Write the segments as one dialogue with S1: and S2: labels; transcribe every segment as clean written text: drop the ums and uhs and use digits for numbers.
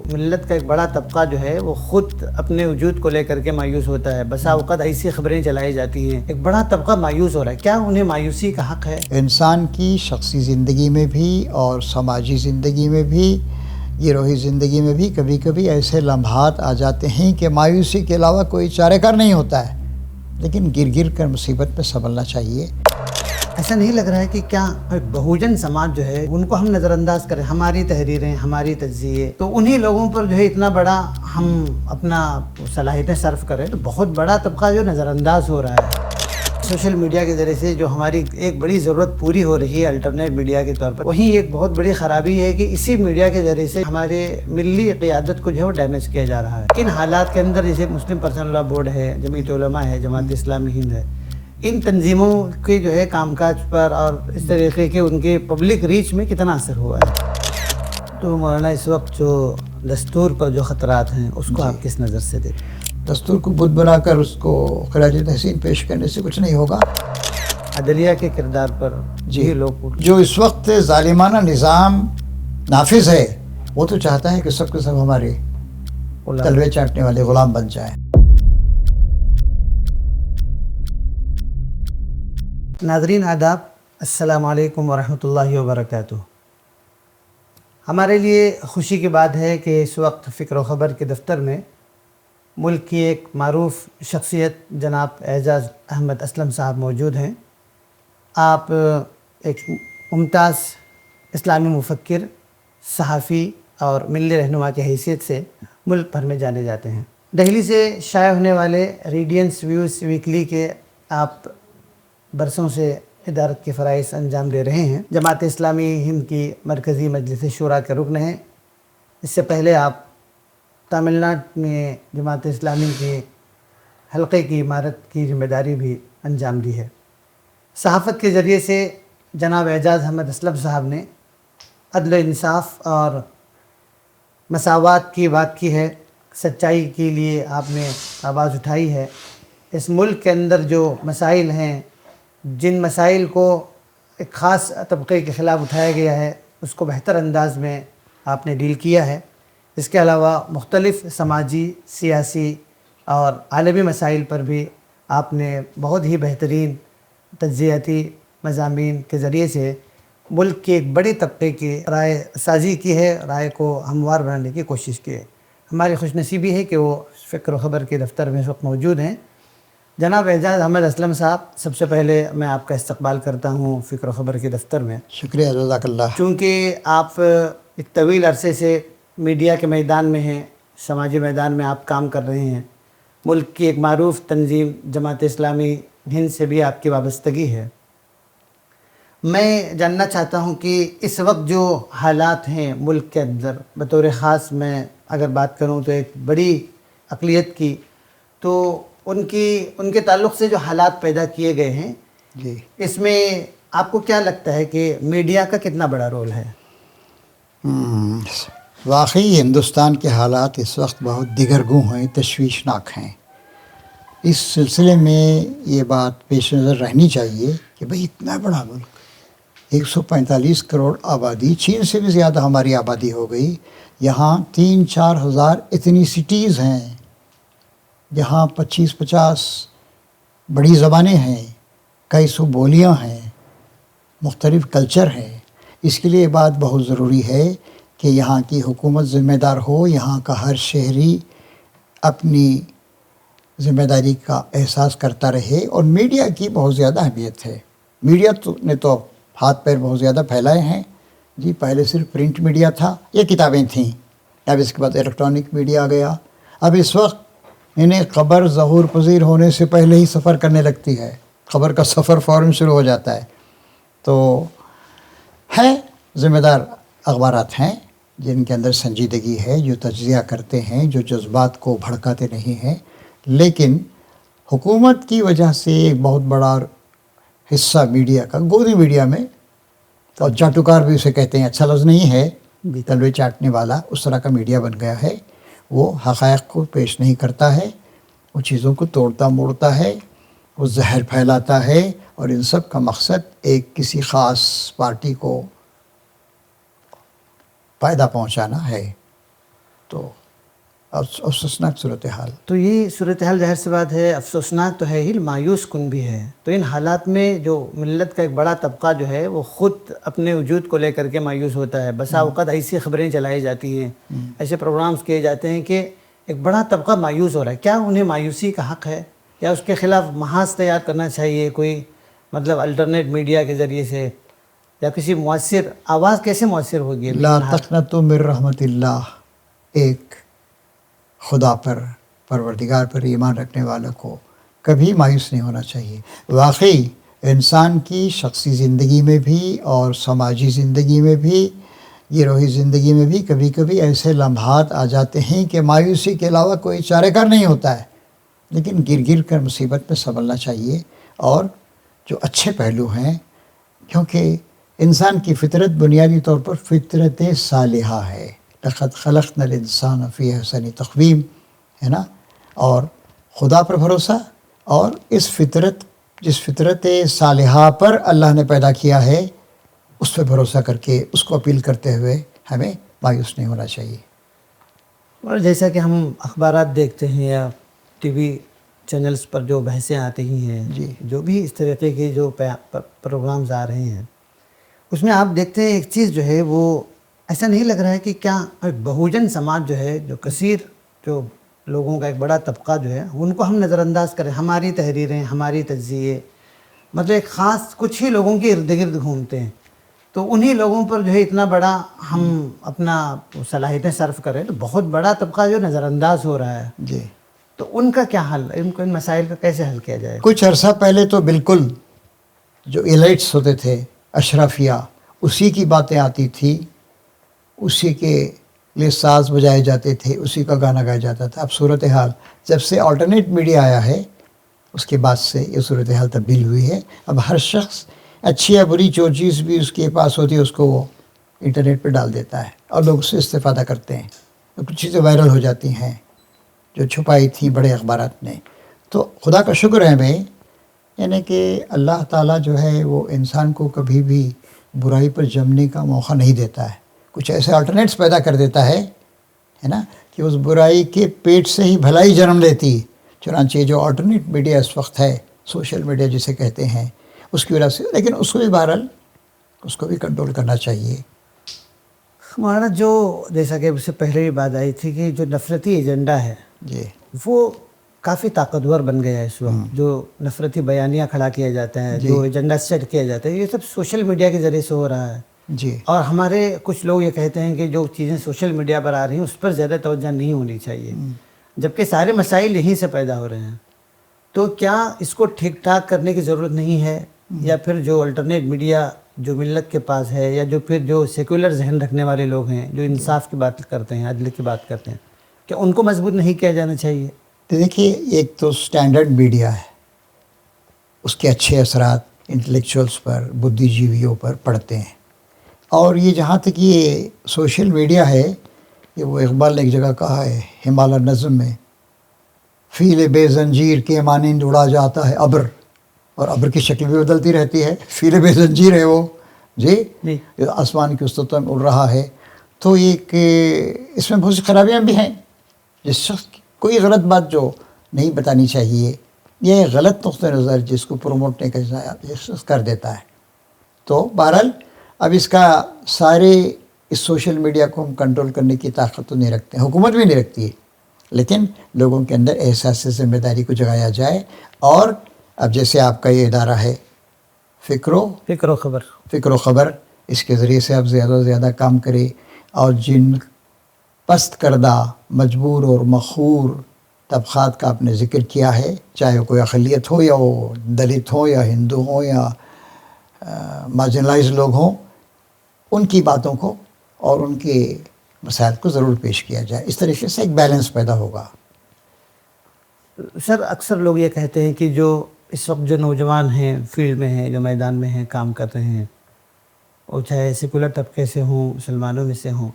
S1: ملت کا ایک بڑا طبقہ جو ہے وہ خود اپنے وجود کو لے کر کے مایوس ہوتا ہے. بسا اوقات ایسی خبریں چلائی جاتی ہیں, ایک بڑا طبقہ مایوس ہو رہا ہے. کیا انہیں مایوسی کا حق ہے؟
S2: انسان کی شخصی زندگی میں بھی اور سماجی زندگی میں بھی, گروہی زندگی میں بھی کبھی کبھی ایسے لمحات آ جاتے ہیں کہ مایوسی کے علاوہ کوئی چارہ کار نہیں ہوتا ہے, لیکن گر گر کر مصیبت پہ سنبھلنا چاہیے.
S1: ایسا نہیں لگ رہا ہے کہ کیا بہوجن سماج جو ہے ان کو ہم نظر انداز کریں؟ ہماری تحریریں, ہماری تجزیے, تو انہی لوگوں پر جو ہے اتنا بڑا ہم اپنا صلاحیتیں صرف کریں تو بہت بڑا طبقہ جو نظر انداز ہو رہا ہے. سوشل میڈیا کے ذریعے سے جو ہماری ایک بڑی ضرورت پوری ہو رہی ہے الٹرنیٹ میڈیا کے طور پر, وہیں ایک بہت بڑی خرابی ہے کہ اسی میڈیا کے ذریعے سے ہمارے ملی قیادت کو جو ہے وہ ڈیمیج کیا جا رہا ہے. کن حالات کے اندر جیسے مسلم پرسنل لا بورڈ ہے, جمعیت علماء ہے, جماعت اسلامی ہند ہے, ان تنظیموں کے جو ہے کام کاج پر اور اس طریقے کے ان کے پبلک ریچ میں کتنا اثر ہوا ہے؟ تو مولانا اس وقت جو دستور پر جو خطرات ہیں اس کو آپ کس نظر سے دیکھیں؟
S2: دستور کو بت بنا کر اس کو خراج تحسین پیش کرنے سے کچھ نہیں ہوگا.
S1: عدلیہ کے کردار پر جی لوگ
S2: جو اس وقت ظالمانہ نظام نافذ ہے وہ تو چاہتا ہے کہ سب کے سب ہمارے تلوے چاٹنے والے غلام بن جائیں.
S1: ناظرین آداب, السلام علیکم ورحمۃ اللہ وبرکاتہ. ہمارے لیے خوشی کی بات ہے کہ اس وقت فکر و خبر کے دفتر میں ملک کی ایک معروف شخصیت جناب اعجاز احمد اسلم صاحب موجود ہیں. آپ ایک ممتاز اسلامی مفکر, صحافی اور ملی رہنما کی حیثیت سے ملک بھر میں جانے جاتے ہیں. دہلی سے شائع ہونے والے ریڈینس ویوز ویکلی کے آپ برسوں سے ادارت کے فرائض انجام دے رہے ہیں. جماعت اسلامی ہند کی مرکزی مجلس شورا کے رکن ہیں. اس سے پہلے آپ تامل ناڈو میں جماعت اسلامی کے حلقے کی عمارت کی ذمہ داری بھی انجام دی ہے. صحافت کے ذریعے سے جناب اعجاز احمد اسلم صاحب نے عدل و انصاف اور مساوات کی بات کی ہے. سچائی کے لیے آپ نے آواز اٹھائی ہے. اس ملک کے اندر جو مسائل ہیں, جن مسائل کو ایک خاص طبقے کے خلاف اٹھایا گیا ہے, اس کو بہتر انداز میں آپ نے ڈیل کیا ہے. اس کے علاوہ مختلف سماجی, سیاسی اور عالمی مسائل پر بھی آپ نے بہت ہی بہترین تجزیاتی مضامین کے ذریعے سے ملک کے ایک بڑے طبقے کی رائے سازی کی ہے, رائے کو ہموار بنانے کی کوشش کی ہے. ہماری خوش نصیبی ہے کہ وہ فکر و خبر کے دفتر میں اس وقت موجود ہیں. جناب اعجاز احمد اسلم صاحب, سب سے پہلے میں آپ کا استقبال کرتا ہوں فکر و خبر کے دفتر میں.
S2: شکریہ, جزاک اللہ.
S1: چونکہ آپ ایک طویل عرصے سے میڈیا کے میدان میں ہیں, سماجی میدان میں آپ کام کر رہے ہیں. ملک کی ایک معروف تنظیم جماعت اسلامی ہند سے بھی آپ کی وابستگی ہے. میں جاننا چاہتا ہوں کہ اس وقت جو حالات ہیں ملک کے اندر, بطور خاص میں اگر بات کروں تو ایک بڑی اقلیت کی, تو ان کے تعلق سے جو حالات پیدا کیے گئے ہیں,
S2: جی,
S1: اس میں آپ کو کیا لگتا ہے کہ میڈیا کا کتنا بڑا رول ہے؟
S2: واقعی ہندوستان کے حالات اس وقت بہت دگرگوں ہیں, تشویشناک ہیں. اس سلسلے میں یہ بات پیش نظر رہنی چاہیے کہ بھئی اتنا بڑا ملک, 145 کروڑ آبادی, چین سے بھی زیادہ ہماری آبادی ہو گئی. یہاں 3-4 ہزار اتنی سٹیز ہیں, جہاں 25-50 بڑی زبانیں ہیں, کئی سو بولیاں ہیں, مختلف کلچر ہیں. اس کے لیے یہ بات بہت ضروری ہے کہ یہاں کی حکومت ذمہ دار ہو, یہاں کا ہر شہری اپنی ذمہ داری کا احساس کرتا رہے. اور میڈیا کی بہت زیادہ اہمیت ہے. میڈیا نے تو ہاتھ پیر بہت زیادہ پھیلائے ہیں. جی, پہلے صرف پرنٹ میڈیا تھا, یہ کتابیں تھیں. اب اس کے بعد الیکٹرانک میڈیا آ گیا. اب اس وقت انہیں خبر ظہور پذیر ہونے سے پہلے ہی سفر کرنے لگتی ہے, خبر کا سفر فوراً شروع ہو جاتا ہے. تو ہے ذمہ دار اخبارات ہیں جن کے اندر سنجیدگی ہے, جو تجزیہ کرتے ہیں, جو جذبات کو بھڑکاتے نہیں ہیں. لیکن حکومت کی وجہ سے ایک بہت بڑا حصہ میڈیا کا, گودی میڈیا میں, اور چاٹوکار بھی اسے کہتے ہیں, اچھا لفظ نہیں ہے, تلوے چاٹنے والا, اس طرح کا میڈیا بن گیا ہے. وہ حقائق کو پیش نہیں کرتا ہے, وہ چیزوں کو توڑتا موڑتا ہے, وہ زہر پھیلاتا ہے, اور ان سب کا مقصد ایک کسی خاص پارٹی کو فائدہ پہنچانا ہے. تو افسوسناک صورتحال.
S1: تو یہ صورتحال ظاہر سی بات ہے افسوسناک تو ہے ہی، مایوس کن بھی ہے. تو ان حالات میں جو ملت کا ایک بڑا طبقہ جو ہے وہ خود اپنے وجود کو لے کر کے مایوس ہوتا ہے. بسا اوقات ایسی خبریں چلائی جاتی ہیں، ایسے پروگرامز کیے جاتے ہیں کہ ایک بڑا طبقہ مایوس ہو رہا ہے. کیا انہیں مایوسی کا حق ہے یا اس کے خلاف محاذ تیار کرنا چاہیے کوئی، مطلب الٹرنیٹ میڈیا کے ذریعے سے، یا کسی مؤثر آواز کیسے مؤثر ہوگی؟
S2: لا تقنطوا من رحمت اللہ. ایک خدا پر، پروردگار پر ایمان رکھنے والوں کو کبھی مایوس نہیں ہونا چاہیے. واقعی انسان کی شخصی زندگی میں بھی اور سماجی زندگی میں بھی، گروہی زندگی میں بھی کبھی کبھی ایسے لمحات آ جاتے ہیں کہ مایوسی کے علاوہ کوئی چارہ کار نہیں ہوتا ہے. لیکن گر گر کر مصیبت میں سنبھلنا چاہیے. اور جو اچھے پہلو ہیں، کیونکہ انسان کی فطرت بنیادی طور پر فطرت صالحہ ہے. لقد خلقنا الانسان فی احسن تقویم، ہے نا. اور خدا پر بھروسہ، اور اس فطرت، جس فطرت صالحہ پر اللہ نے پیدا کیا ہے، اس پہ بھروسہ کر کے اس کو اپیل کرتے ہوئے ہمیں مایوس نہیں ہونا چاہیے.
S1: اور جیسا کہ ہم اخبارات دیکھتے ہیں یا ٹی وی چینلز پر جو بحثیں آتی ہی ہیں،
S2: جی.
S1: جو بھی اس طریقے کے جو پروگرامز آ رہے ہیں، اس میں آپ دیکھتے ہیں ایک چیز جو ہے وہ ایسا نہیں لگ رہا ہے کہ کیا بہوجن سماج جو ہے، جو کثیر جو لوگوں کا ایک بڑا طبقہ جو ہے، ان کو ہم نظر انداز کریں. ہماری تحریریں، ہماری تجزیے، مطلب ایک خاص کچھ ہی لوگوں کے ارد گرد گھومتے ہیں، تو انہی لوگوں پر جو ہے اتنا بڑا ہم اپنا صلاحیتیں صرف کریں تو بہت بڑا طبقہ جو نظر انداز ہو رہا ہے.
S2: جی.
S1: تو ان کا کیا حل، ان مسائل کا کیسے حل کیا جائے؟
S2: کچھ عرصہ پہلے تو بالکل جو ایلائٹس ہوتے تھے، اشرافیہ، اسی کی باتیں آتی تھی، اسی کے لیے ساز بجائے جاتے تھے، اسی کا گانا گایا جاتا تھا. اب صورتحال جب سے آلٹرنیٹ میڈیا آیا ہے، اس کے بعد سے یہ صورتحال تبدیل ہوئی ہے. اب ہر شخص اچھی یا بری جو چیز بھی اس کے پاس ہوتی ہے اس کو وہ انٹرنیٹ پہ ڈال دیتا ہے، اور لوگ اس سے استفادہ کرتے ہیں. تو کچھ چیزیں وائرل ہو جاتی ہیں جو چھپائی تھیں بڑے اخبارات نے. تو خدا کا شکر ہے ہمیں، یعنی کہ اللہ تعالیٰ جو ہے وہ انسان کو کبھی بھی برائی پر جمنے کا موقع نہیں دیتا ہے. کچھ ایسے آلٹرنیٹس پیدا کر دیتا ہے نا، کہ اس برائی کے پیٹ سے ہی بھلائی جنم لیتی. چنانچہ جو آلٹرنیٹ میڈیا اس وقت ہے، سوشل میڈیا جسے کہتے ہیں، اس کی وجہ سے، لیکن اس کو بھی بہرحال اس کو بھی کنٹرول کرنا چاہیے.
S1: ہمارا جو جیسا کہ اس سے پہلے بھی بات آئی تھی کہ جو نفرتی ایجنڈا ہے،
S2: جی،
S1: وہ کافی طاقتور بن گیا ہے اس وقت. جو نفرتی بیانیاں کھڑا کیا جاتا ہے، جو ایجنڈا سیٹ کیا جاتا ہے، یہ سب سوشل میڈیا کے ذریعے سے ہو رہا ہے.
S2: جی.
S1: اور ہمارے کچھ لوگ یہ کہتے ہیں کہ جو چیزیں سوشل میڈیا پر آ رہی ہیں اس پر زیادہ توجہ نہیں ہونی چاہیے، جبکہ سارے مسائل یہیں سے پیدا ہو رہے ہیں. تو کیا اس کو ٹھیک ٹھاک کرنے کی ضرورت نہیں ہے، یا پھر جو الٹرنیٹ میڈیا جو ملت کے پاس ہے، یا جو پھر جو سیکولر ذہن رکھنے والے لوگ ہیں جو انصاف کی بات کرتے ہیں، عدل کی بات کرتے ہیں، کیا ان کو مضبوط نہیں کیا جانا چاہیے؟
S2: تو دیکھیے، ایک تو سٹینڈرڈ میڈیا ہے، اس کے اچھے اثرات انٹلیکچوئلس پر، بدھی جیویوں پر پڑتے ہیں. اور یہ جہاں تک یہ سوشل میڈیا ہے، یہ وہ اقبال نے ایک جگہ کہا ہے ہمالیہ نظم میں، فیل بے زنجیر کے مانند اڑا جاتا ہے ابر، اور ابر کی شکل بھی بدلتی رہتی ہے. فیل بے زنجیر ہے وہ، جی، آسمان کی وسطوں میں اڑ رہا ہے. تو ایک اس میں بہت سی خرابیاں بھی ہیں. جس شخص کی کوئی غلط بات جو نہیں بتانی چاہیے، یہ غلط نقطہ نظر جس کو پروموٹ نہیں کرنا شخص کر دیتا ہے. تو بہرحال اب اس کا سارے اس سوشل میڈیا کو ہم کنٹرول کرنے کی طاقت تو نہیں رکھتے، حکومت بھی نہیں رکھتی ہے، لیکن لوگوں کے اندر احساس ذمہ داری کو جگایا جائے. اور اب جیسے آپ کا یہ ادارہ ہے فکر و خبر، اس کے ذریعے سے آپ زیادہ سے زیادہ کام کرے، اور جن پست کردہ، مجبور اور مخور طبقات کا آپ نے ذکر کیا ہے، چاہے کوئی اقلیت ہو، یا وہ دلت ہوں، یا ہندو ہوں، یا مارجنلائز لوگ ہوں، ان کی باتوں کو اور ان کے مسائل کو ضرور پیش کیا جائے. اس طریقے سے ایک بیلنس پیدا ہوگا.
S1: سر، اکثر لوگ یہ کہتے ہیں کہ جو اس وقت جو نوجوان ہیں، فیلڈ میں ہیں، جو میدان میں ہیں، کام کر رہے ہیں، وہ چاہے سیکولر طبقے سے ہوں، مسلمانوں میں سے ہوں،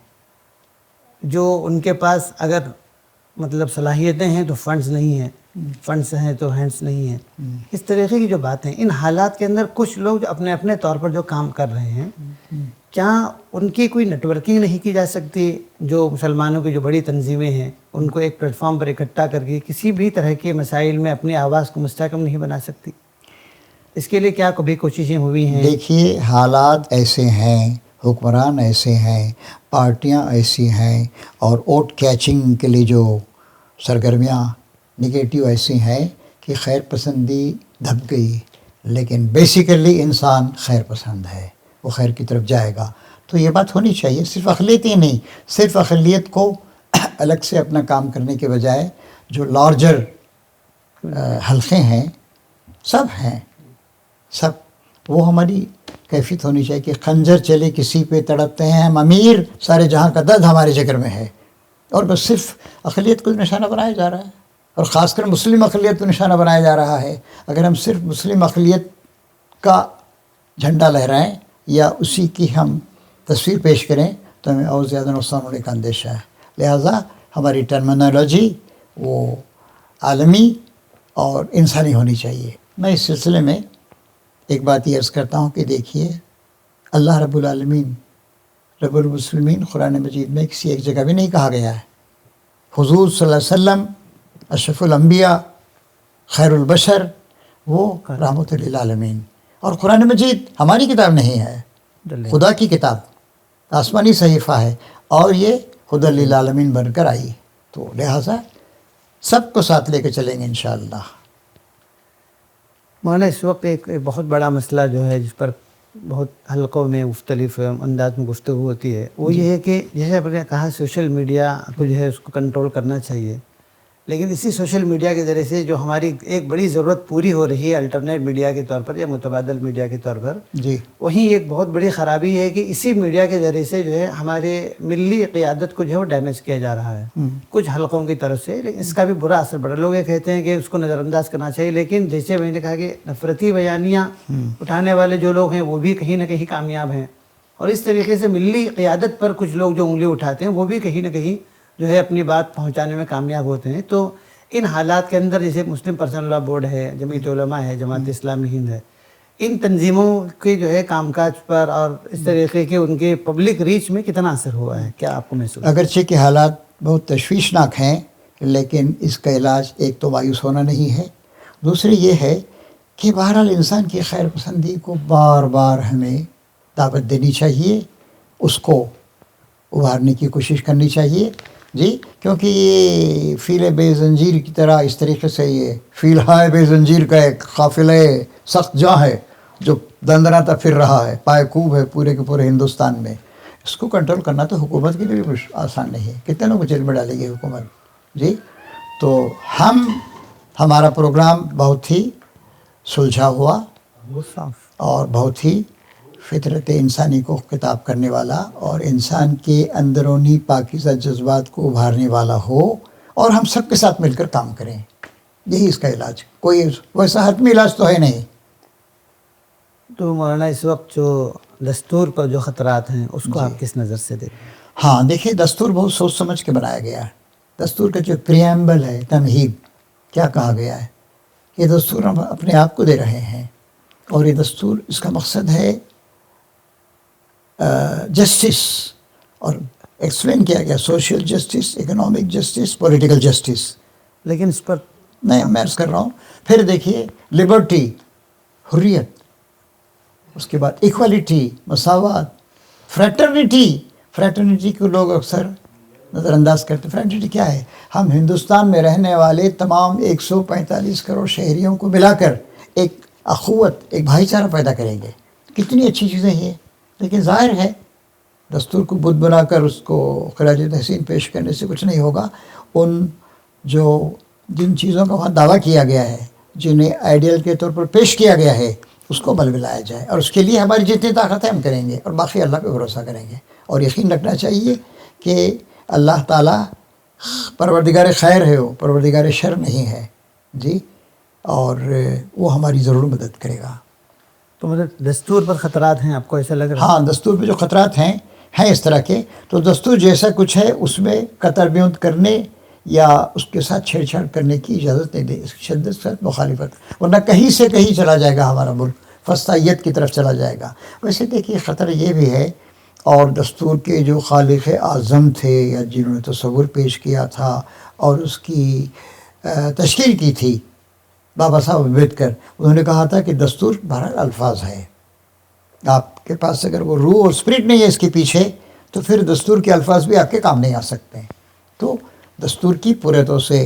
S1: جو ان کے پاس اگر مطلب صلاحیتیں ہیں تو فنڈز نہیں ہیں، فنڈز ہیں تو ہینڈز نہیں ہیں، اس طریقے کی جو باتیں، ان حالات کے اندر کچھ لوگ جو اپنے اپنے طور پر جو کام کر رہے ہیں، کیا ان کی کوئی نیٹ ورکنگ نہیں کی جا سکتی؟ جو مسلمانوں کی جو بڑی تنظیمیں ہیں ان کو ایک پلیٹ فارم پر اکٹھا کر کے کسی بھی طرح کے مسائل میں اپنی آواز کو مستحکم نہیں بنا سکتی؟ اس کے لیے کیا کبھی کوششیں ہوئی ہیں؟
S2: دیکھیے حالات ایسے ہیں، حکمران ایسے ہیں، پارٹیاں ایسی ہیں، اور ووٹ کیچنگ کے لیے جو سرگرمیاں نگیٹو ایسی ہیں کہ خیر پسندی دب گئی، لیکن بیسیکلی انسان خیر پسند ہے، وہ خیر کی طرف جائے گا. تو یہ بات ہونی چاہیے، صرف اقلیت ہی نہیں، صرف اقلیت کو الگ سے اپنا کام کرنے کے بجائے جو لارجر حلقے ہیں سب ہیں، سب وہ ہماری کیفیت ہونی چاہیے کہ خنجر چلے کسی پہ تڑپتے ہیں ہم امیر، سارے جہاں کا درد ہمارے جگر میں ہے. اور بس صرف اقلیت کو نشانہ بنایا جا رہا ہے، اور خاص کر مسلم اقلیت کو نشانہ بنایا جا رہا ہے. اگر ہم صرف مسلم اقلیت کا جھنڈا لہرائیں یا اسی کی ہم تصویر پیش کریں تو ہمیں اور زیادہ نقصان ہونے کا اندیشہ ہے. لہٰذا ہماری ٹرمینالوجی وہ عالمی اور انسانی ہونی چاہیے. میں اس سلسلے میں ایک بات یہ عرض کرتا ہوں کہ دیکھیے، اللہ رب العالمین رب المسلمین قرآن مجید میں کسی ایک جگہ بھی نہیں کہا گیا ہے. حضور صلی اللہ علیہ وسلم اشرف الانبیاء خیر البشر، وہ رحمت للعالمین. اور قرآن مجید ہماری کتاب نہیں ہے، خدا کی کتاب، آسمانی صحیفہ ہے، اور یہ خدا للعالمین بن کر آئی. تو لہٰذا سب کو ساتھ لے کے چلیں گے انشاءاللہ.
S1: مولانا اس وقت ایک بہت بڑا مسئلہ جو ہے جس پر بہت حلقوں میں مختلف انداز میں گفتگو ہوتی ہے، وہ یہ ہے کہ جیسے آپ نے کہا سوشل میڈیا کو جو ہے اس کو کنٹرول کرنا چاہیے، لیکن اسی سوشل میڈیا کے ذریعے سے جو ہماری ایک بڑی ضرورت پوری ہو رہی ہے الٹرنیٹ میڈیا کے طور پر یا متبادل میڈیا کے طور پر،
S2: جی
S1: وہیں ایک بہت بڑی خرابی ہے کہ اسی میڈیا کے ذریعے سے جو ہے ہمارے ملی قیادت کو جو ہے وہ ڈیمیج کیا جا رہا ہے کچھ حلقوں کی طرف سے. لیکن اس کا بھی برا اثر پڑا. لوگ یہ کہتے ہیں کہ اس کو نظر انداز کرنا چاہیے، لیکن جیسے میں نے کہا کہ نفرتی بیانیاں اٹھانے والے جو لوگ ہیں وہ بھی کہیں نہ کہیں کامیاب ہیں، اور اس طریقے سے ملی قیادت پر کچھ لوگ جو انگلی اٹھاتے ہیں وہ بھی کہیں نہ کہیں جو ہے اپنی بات پہنچانے میں کامیاب ہوتے ہیں. تو ان حالات کے اندر جیسے مسلم پرسنل لا بورڈ ہے، جمعیت علماء ہے، جماعت اسلامی ہند ہے، ان تنظیموں کے جو ہے کام کاج پر اور اس طریقے کے ان کے پبلک ریچ میں کتنا اثر ہوا ہے؟ کیا آپ کو محسوس؟
S2: اگرچہ کہ حالات بہت تشویشناک ہیں، لیکن اس کا علاج ایک تو مایوس ہونا نہیں ہے، دوسری یہ ہے کہ بہرحال انسان کی خیر پسندی کو بار بار ہمیں دعوت دینی چاہیے، اس کو ابھارنے کی کوشش کرنی چاہیے. جی کیونکہ یہ فیل بے زنجیر کی طرح اس طریقے سے یہ فیل ہائے بے زنجیر کا ایک قافلہ سخت جاں ہے جو دندناتا پھر رہا ہے، پائے کوب ہے پورے کے پورے ہندوستان میں. اس کو کنٹرول کرنا تو حکومت کے لیے بھی آسان نہیں ہے. کتنے لوگ جیل میں ڈالے گی حکومت؟ جی تو ہمارا پروگرام بہت ہی سلجھا ہوا اور بہت ہی فطرت انسانی کو خطاب کرنے والا اور انسان کے اندرونی پاکیزہ جذبات کو ابھارنے والا ہو، اور ہم سب کے ساتھ مل کر کام کریں. یہی اس کا علاج، کوئی ویسا حتمی علاج تو ہے نہیں.
S1: تو مولانا اس وقت جو دستور پر جو خطرات ہیں اس کو آپ کس نظر سے دیکھیں؟
S2: ہاں دیکھیے، دستور بہت سوچ سمجھ کے بنایا گیا ہے. دستور کا جو پریمبل ہے، تمہید، کیا کہا گیا ہے؟ یہ دستور ہم اپنے آپ کو دے رہے ہیں، اور یہ دستور اس کا مقصد ہے جسٹس، اور ایکسپلین کیا گیا social justice, economic justice, political justice.
S1: لیکن اس پر
S2: نہیں میں عرض کر رہا ہوں. پھر دیکھیے لبرٹی، حریت، اس کے بعد ایکوالٹی، مساوات، فریٹرنیٹی کو لوگ اکثر نظر انداز کرتے. فریٹرنیٹی کیا ہے؟ ہم ہندوستان میں رہنے والے تمام 145 کروڑ شہریوں کو ملا کر ایک اخوت، ایک بھائی چارہ پیدا کریں گے. کتنی اچھی چیزیں یہ. لیکن ظاہر ہے دستور کو بت بنا کر اس کو خراج تحسین پیش کرنے سے کچھ نہیں ہوگا. جن چیزوں کا وہاں دعویٰ کیا گیا ہے، جنہیں آئیڈیل کے طور پر پیش کیا گیا ہے، اس کو عمل میں لایا جائے، اور اس کے لیے ہماری جتنی طاقت ہے ہم کریں گے، اور باقی اللہ پہ بھروسہ کریں گے. اور یقین رکھنا چاہیے کہ اللہ تعالیٰ پروردگار خیر ہے، وہ پروردگار شر نہیں ہے. جی اور وہ ہماری ضرور مدد کرے گا.
S1: تو مطلب دستور پر خطرات ہیں آپ کو ایسا لگ رہا ہے؟
S2: ہاں دستور پہ جو خطرات ہیں اس طرح کے. تو دستور جیسا کچھ ہے اس میں قطر بیعت کرنے یا اس کے ساتھ چھیڑ چھاڑ کرنے کی اجازت نہیں دے. اس کی شدت سے مخالفت، ورنہ کہیں سے کہیں چلا جائے گا ہمارا ملک، فسطائیت کی طرف چلا جائے گا. ویسے دیکھیے خطرہ یہ بھی ہے اور دستور کے جو خالق اعظم تھے یا جنہوں نے تصور پیش کیا تھا اور اس کی تشکیل کی تھی، بابا صاحب امبیڈکر، انہوں نے کہا تھا کہ دستور بہرحال الفاظ ہے، آپ کے پاس اگر وہ روح اور اسپرٹ نہیں ہے اس کے پیچھے تو پھر دستور کے الفاظ بھی آپ کے کام نہیں آ سکتے ہیں۔ تو دستور کی پورے طور سے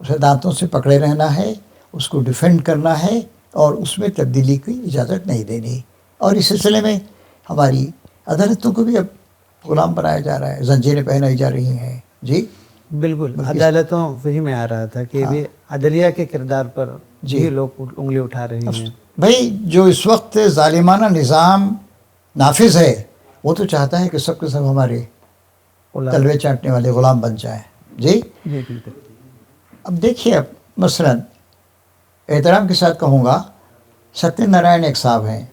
S2: اسے دانتوں سے پکڑے رہنا ہے، اس کو ڈیفینڈ کرنا ہے اور اس میں تبدیلی کی اجازت نہیں دینی۔ اور اس سلسلے میں ہماری عدالتوں کو بھی اب غلام بنایا جا رہا ہے، زنجیریں پہنائی جا رہی ہیں۔ جی
S1: بالکل، عدالتوں وہی میں آ رہا تھا کہ بھی عدلیہ کے کردار پر بھی لوگ انگلی اٹھا رہے ہیں۔
S2: بھائی جو اس وقت ظالمانہ نظام نافذ ہے وہ تو چاہتا ہے کہ سب کے سب ہمارے تلوے چاٹنے والے غلام بن جائیں۔ جی
S1: بالکل۔
S2: اب دیکھیے، اب مثلا احترام کے ساتھ کہوں گا، ستیہ نارائن ایک صاحب ہیں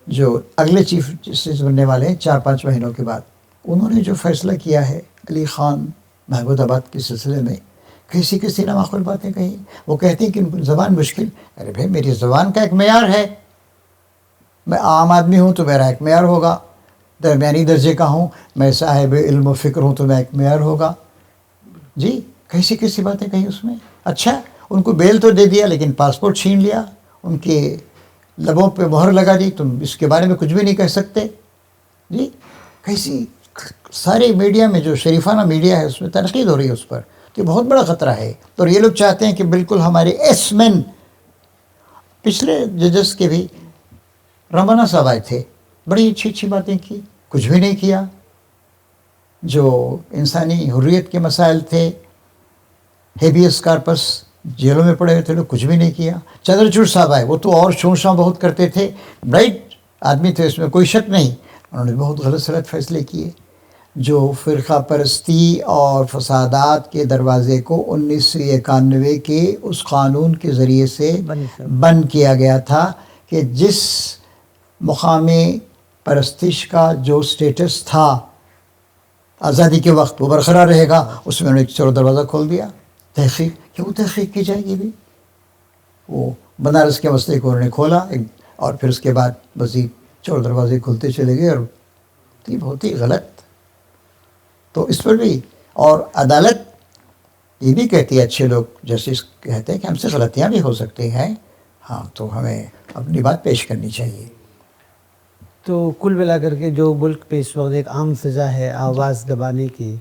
S2: جو اگلے چیف جسٹس بننے والے ہیں 4-5 مہینوں کے بعد، انہوں نے جو فیصلہ کیا ہے علی خان محمود آباد کے سلسلے میں، کسی نامعقول باتیں کہیں۔ وہ کہتے ہیں کہ ان کی زبان مشکل، ارے بھائی میری زبان کا ایک معیار ہے، میں عام آدمی ہوں تو میرا ایک معیار ہوگا، درمیانی درجے کا ہوں، میں صاحب علم و فکر ہوں تو میں ایک معیار ہوگا۔ جی کیسی باتیں کہیں اس میں۔ اچھا ان کو بیل تو دے دیا لیکن پاسپورٹ چھین لیا، ان کے لبوں پہ مہر لگا دی، تم اس کے بارے میں کچھ بھی نہیں کہہ سکتے۔ جی کیسی سارے میڈیا میں جو شریفانہ میڈیا ہے اس میں تنقید ہو رہی ہے اس پر، تو یہ بہت بڑا خطرہ ہے۔ اور یہ لوگ چاہتے ہیں کہ بالکل ہمارے ایس مین، پچھلے ججز کے بھی رمانہ صاحب آئے تھے، بڑی اچھی باتیں کی، کچھ بھی نہیں کیا۔ جو انسانی حریت کے مسائل تھے، ہیبیس کارپس، جیلوں میں پڑے ہوئے تھے لوگ، کچھ بھی نہیں کیا۔ چندرچوڑ صاحب آئے، وہ تو اور شونشاں بہت کرتے تھے، برائٹ آدمی تھے، اس میں کوئی شک نہیں، انہوں نے بہت غلط فیصلے کیے۔ جو فرقہ پرستی اور فسادات کے دروازے کو 1991 کے اس قانون کے ذریعے سے بند کیا گیا تھا کہ جس مقام پرستش کا جو سٹیٹس تھا آزادی کے وقت وہ برقرار رہے گا، اس میں انہوں نے ایک چور دروازہ کھول دیا۔ تحقیق کیوں تحقیق کی جائے گی بھی؟ وہ بنارس کے مسئلے کو انہوں نے کھولا اور پھر اس کے بعد مزید چور دروازے کھلتے چلے گئے، اور یہ بہت ہی غلط۔ تو اس پر بھی، اور عدالت یہ بھی کہتی ہے، اچھے لوگ جسٹس کہتے ہیں کہ ہم سے غلطیاں بھی ہو سکتی ہیں، ہاں تو ہمیں اپنی بات پیش کرنی چاہیے۔
S1: تو کل ملا کر کے جو ملک پہ اس وقت ایک عام فضا ہے آواز دبانے کی،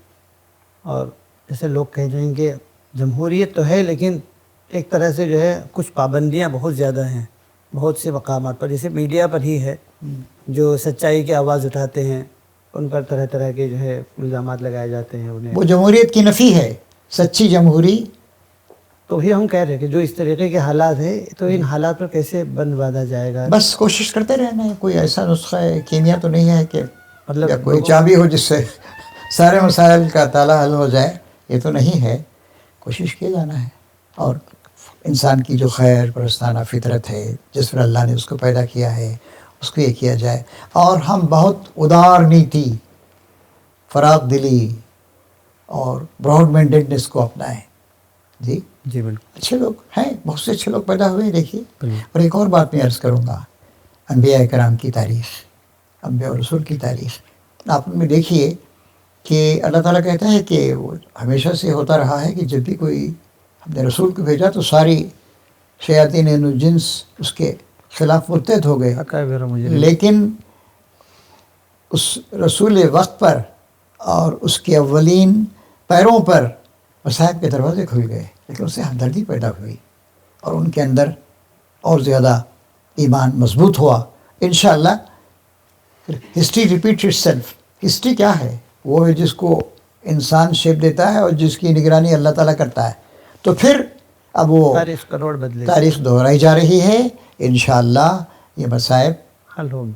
S1: اور جیسے لوگ کہہ جائیں کہ جمہوریت تو ہے لیکن ایک طرح سے جو ہے کچھ پابندیاں بہت زیادہ ہیں بہت سے مقامات پر، جیسے میڈیا پر ہی ہے، جو سچائی کی آواز اٹھاتے ہیں ان پر طرح طرح کے جو ہے الزامات لگائے جاتے ہیں انہیں۔
S2: وہ جمہوریت کی نفی ہے، سچی جمہوری۔
S1: تو بھی ہم کہہ رہے ہیں کہ جو اس طریقے کے حالات ہیں تو ان حالات پر کیسے بند باندھا جائے گا؟
S2: بس کوشش کرتے رہنا ہے، کوئی ایسا نسخہ ہے، کیمیا تو نہیں ہے کہ
S1: مطلب
S2: یا کوئی چابی ہو جس سے سارے مسائل کا تالا حل ہو جائے، یہ تو نہیں ہے۔ کوشش کیے جانا ہے، اور انسان کی جو خیر پرستانہ فطرت ہے جس پر اللہ نے اس کو پیدا کیا ہے اس کو یہ کیا جائے، اور ہم بہت ادار نیتی، فراغ دلی اور براڈ مائنڈیڈنس کو اپنائیں۔ جی
S1: بالکل،
S2: اچھے لوگ ہیں، بہت سے اچھے لوگ پیدا ہوئے ہیں، دیکھیے۔ اور ایک اور بات میں عرض کروں گا، انبیاء کرام کی تاریخ، انبیاء اور رسول کی تاریخ، آپ ان میں دیکھیے کہ اللہ تعالیٰ کہتا ہے کہ وہ ہمیشہ سے ہوتا رہا ہے کہ جب بھی کوئی ہم نے رسول کو بھیجا تو ساری شیاطین انس و جنس اس کے خلاف مرتد ہو گئے، لیکن اس رسول وقت پر اور اس کے اولین پیروں پر مصائب کے دروازے کھل گئے، لیکن اس سے ہمدردی پیدا ہوئی اور ان کے اندر اور زیادہ ایمان مضبوط ہوا۔ انشاءاللہ history repeats it self. History کیا ہے؟ وہ ہے جس کو انسان شیپ دیتا ہے اور جس کی نگرانی اللہ تعالیٰ کرتا ہے۔ تو پھر اب وہ تاریخ دہرائی جا رہی ہے، انشاءاللہ یہ مصائب
S1: حل ہوں،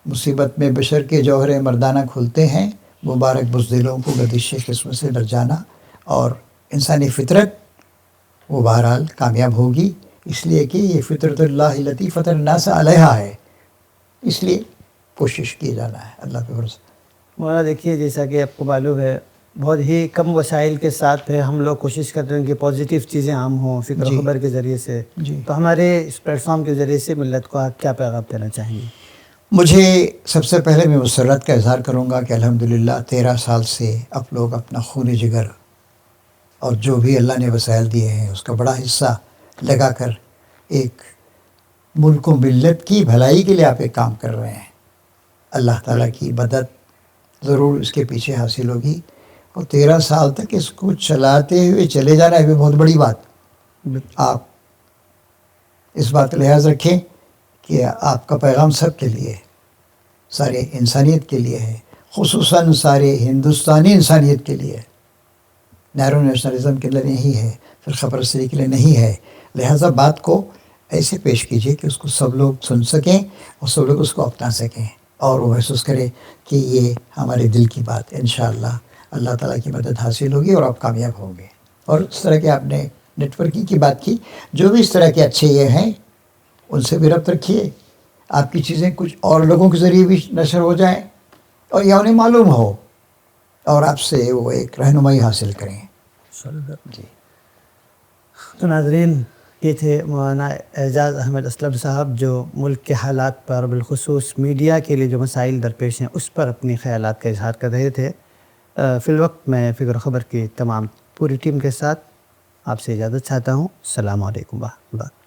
S2: مصیبت میں بشر کے جوہر مردانہ کھلتے ہیں۔ مبارک بزدلوں کو گردش قسمت سے ڈر جانا، اور انسانی فطرت وہ بہرحال کامیاب ہوگی، اس لیے کہ یہ فطرت اللہ التی فطر الناس علیہا ہے، اس لیے کوشش کیے جانا ہے اللہ پہ بھروسہ۔
S1: مولانا دیکھیے، جیسا کہ آپ کو معلوم ہے بہت ہی کم وسائل کے ساتھ ہم لوگ کوشش کرتے ہیں کہ پازیٹیو چیزیں عام ہوں فکر و خبر کے ذریعے سے، تو ہمارے اس پلیٹ فارم کے ذریعے سے ملت کو آپ کیا پیغام دینا چاہیں گے؟
S2: مجھے سب سے پہلے میں مسرت کا اظہار کروں گا کہ الحمدللہ 13 سال سے آپ لوگ اپنا خون جگر اور جو بھی اللہ نے وسائل دیے ہیں اس کا بڑا حصہ لگا کر ایک ملک و ملت کی بھلائی کے لیے آپ ایک کام کر رہے ہیں. اللہ تعالیٰ کی مدد ضرور اس کے پیچھے حاصل ہوگی، اور 13 سال تک اس کو چلاتے ہوئے چلے جانا ہے بھی بہت بڑی بات. آپ اس بات کا لحاظ رکھیں کہ آپ کا پیغام سب کے لیے، سارے انسانیت کے لیے ہے، خصوصاً سارے ہندوستانی انسانیت کے لیے. نیرو نیشنلزم کے لیے نہیں ہے، فرقہ پرستی کے لیے نہیں ہے. لہٰذا بات کو ایسے پیش کیجئے کہ اس کو سب لوگ سن سکیں اور سب لوگ اس کو اپنا سکیں، اور وہ محسوس کرے کہ یہ ہمارے دل کی بات ہے. انشاءاللہ اللہ تعالیٰ کی مدد حاصل ہوگی اور آپ کامیاب ہوں گے. اور اس طرح کے آپ نے نیٹ ورکنگ کی بات کی، جو بھی اس طرح کے اچھے یہ ہیں ان سے بھی ربط رکھیے. آپ کی چیزیں کچھ اور لوگوں کے ذریعے بھی نشر ہو جائیں اور یا انہیں معلوم ہو، اور آپ سے وہ ایک رہنمائی حاصل کریں. جی.
S1: تو ناظرین، یہ تھے مولانا اعجاز احمد اسلم صاحب، جو ملک کے حالات پر بالخصوص میڈیا کے لیے جو مسائل درپیش ہیں اس پر اپنی خیالات کا اظہار کر رہے تھے. فی الوقت میں فکر و خبر کی تمام پوری ٹیم کے ساتھ آپ سے اجازت چاہتا ہوں. السلام علیکم و رحمۃ اللہ.